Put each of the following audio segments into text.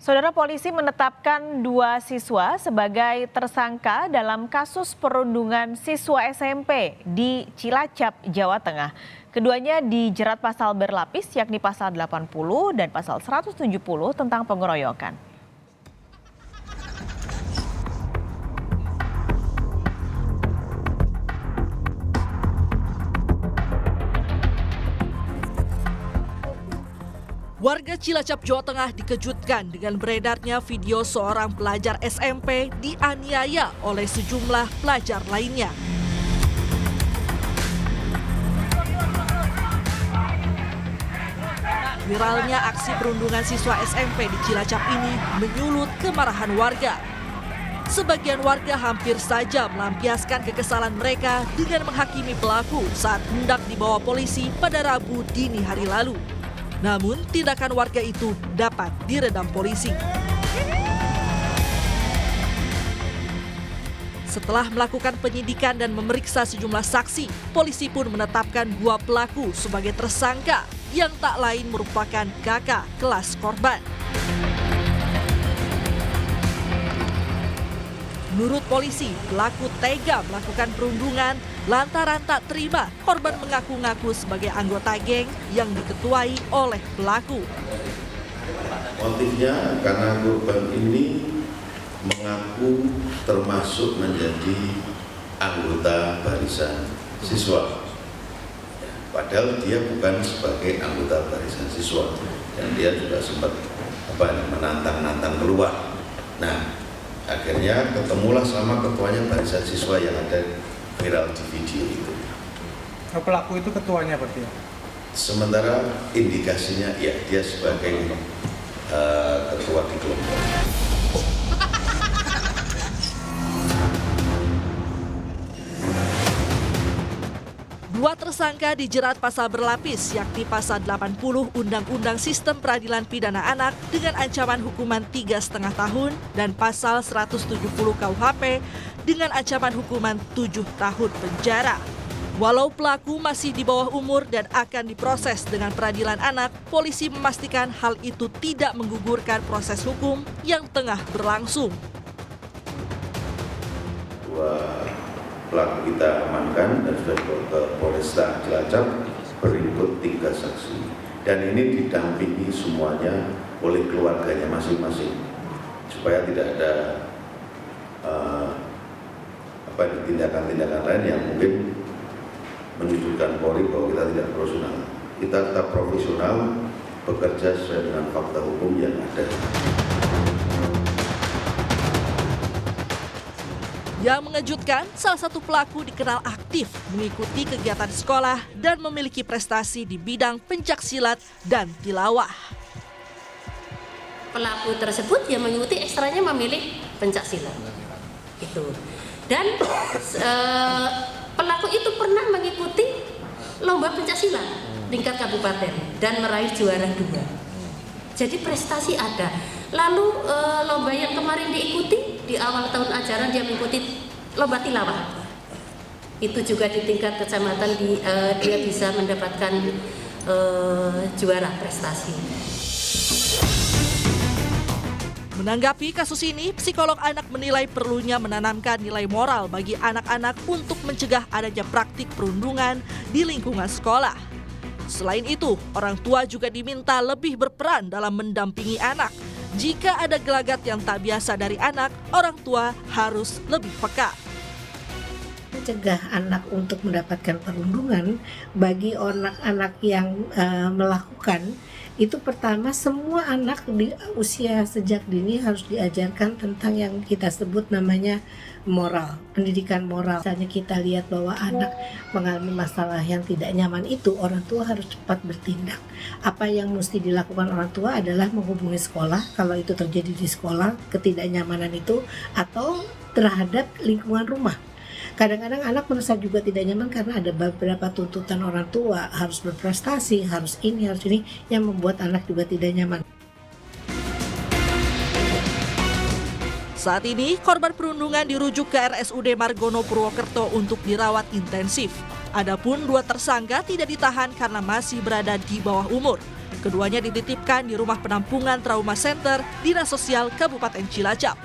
Saudara, polisi menetapkan 2 siswa sebagai tersangka dalam kasus perundungan siswa SMP di Cilacap, Jawa Tengah. Keduanya dijerat pasal berlapis yakni pasal 80 dan pasal 170 tentang pengeroyokan. Warga Cilacap, Jawa Tengah dikejutkan dengan beredarnya video seorang pelajar SMP dianiaya oleh sejumlah pelajar lainnya. Viralnya aksi perundungan siswa SMP di Cilacap ini menyulut kemarahan warga. Sebagian warga hampir saja melampiaskan kekesalan mereka dengan menghakimi pelaku saat hendak dibawa polisi pada Rabu dini hari lalu. Namun, tindakan warga itu dapat diredam polisi. Setelah melakukan penyidikan dan memeriksa sejumlah saksi, polisi pun menetapkan 2 pelaku sebagai tersangka yang tak lain merupakan kakak kelas korban. Menurut polisi, pelaku tega melakukan perundungan lantaran tak terima korban mengaku-ngaku sebagai anggota geng yang diketuai oleh pelaku. Motifnya karena korban ini mengaku termasuk menjadi anggota barisan siswa. Padahal dia bukan sebagai anggota barisan siswa dan dia juga sempat menantang-nantang keluar. Nah, akhirnya ketemulah sama ketuanya barisan siswa yang ada viral di video itu. Pelaku itu ketuanya berarti ya? Sementara indikasinya ya dia sebagai ketua di kelompok. Dua tersangka dijerat pasal berlapis yakni pasal 80 Undang-Undang Sistem Peradilan Pidana Anak dengan ancaman hukuman 3,5 tahun dan pasal 170 KUHP dengan ancaman hukuman 7 tahun penjara. Walau pelaku masih di bawah umur dan akan diproses dengan peradilan anak, polisi memastikan hal itu tidak menggugurkan proses hukum yang tengah berlangsung. Pelaku kita amankan dan sudah ke Polresta Cilacap berikut 3 saksi dan ini didampingi semuanya oleh keluarganya masing-masing supaya tidak ada tindakan-tindakan lain yang mungkin menunjukkan Polri bahwa kita tidak profesional. Kita tetap profesional, bekerja sesuai dengan fakta hukum yang ada. Yang mengejutkan, salah satu pelaku dikenal aktif mengikuti kegiatan sekolah dan memiliki prestasi di bidang pencaksilat dan tilawah. Pelaku tersebut yang mengikuti ekstranya memilih pencaksilat. Itu. Dan pelaku itu pernah mengikuti lomba pencaksilat tingkat kabupaten dan meraih juara 2. Jadi prestasi ada. Lalu lomba yang kemarin diikuti di awal tahun ajaran dia mengikuti lomba tilawah. Itu juga di tingkat kecamatan dia bisa mendapatkan juara prestasi. Menanggapi kasus ini, psikolog anak menilai perlunya menanamkan nilai moral bagi anak-anak untuk mencegah adanya praktik perundungan di lingkungan sekolah. Selain itu, orang tua juga diminta lebih berperan dalam mendampingi anak. Jika ada gelagat yang tak biasa dari anak, orang tua harus lebih peka. Mencegah anak untuk mendapatkan perundungan bagi anak-anak yang melakukan itu pertama semua anak di usia sejak dini harus diajarkan tentang yang kita sebut namanya moral, pendidikan moral. Misalnya kita lihat bahwa anak mengalami masalah yang tidak nyaman itu, orang tua harus cepat bertindak. Apa yang mesti dilakukan orang tua adalah menghubungi sekolah kalau itu terjadi di sekolah, ketidaknyamanan itu, atau terhadap lingkungan rumah. Kadang-kadang anak merasa juga tidak nyaman karena ada beberapa tuntutan orang tua, harus berprestasi, harus ini, yang membuat anak juga tidak nyaman. Saat ini, korban perundungan dirujuk ke RSUD Margono Purwokerto untuk dirawat intensif. Adapun 2 tersangka tidak ditahan karena masih berada di bawah umur. Keduanya dititipkan di Rumah Penampungan Trauma Center Dinas Sosial Kabupaten Cilacap.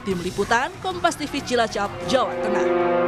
Tim Liputan Kompas TV Cilacap, Jawa Tengah.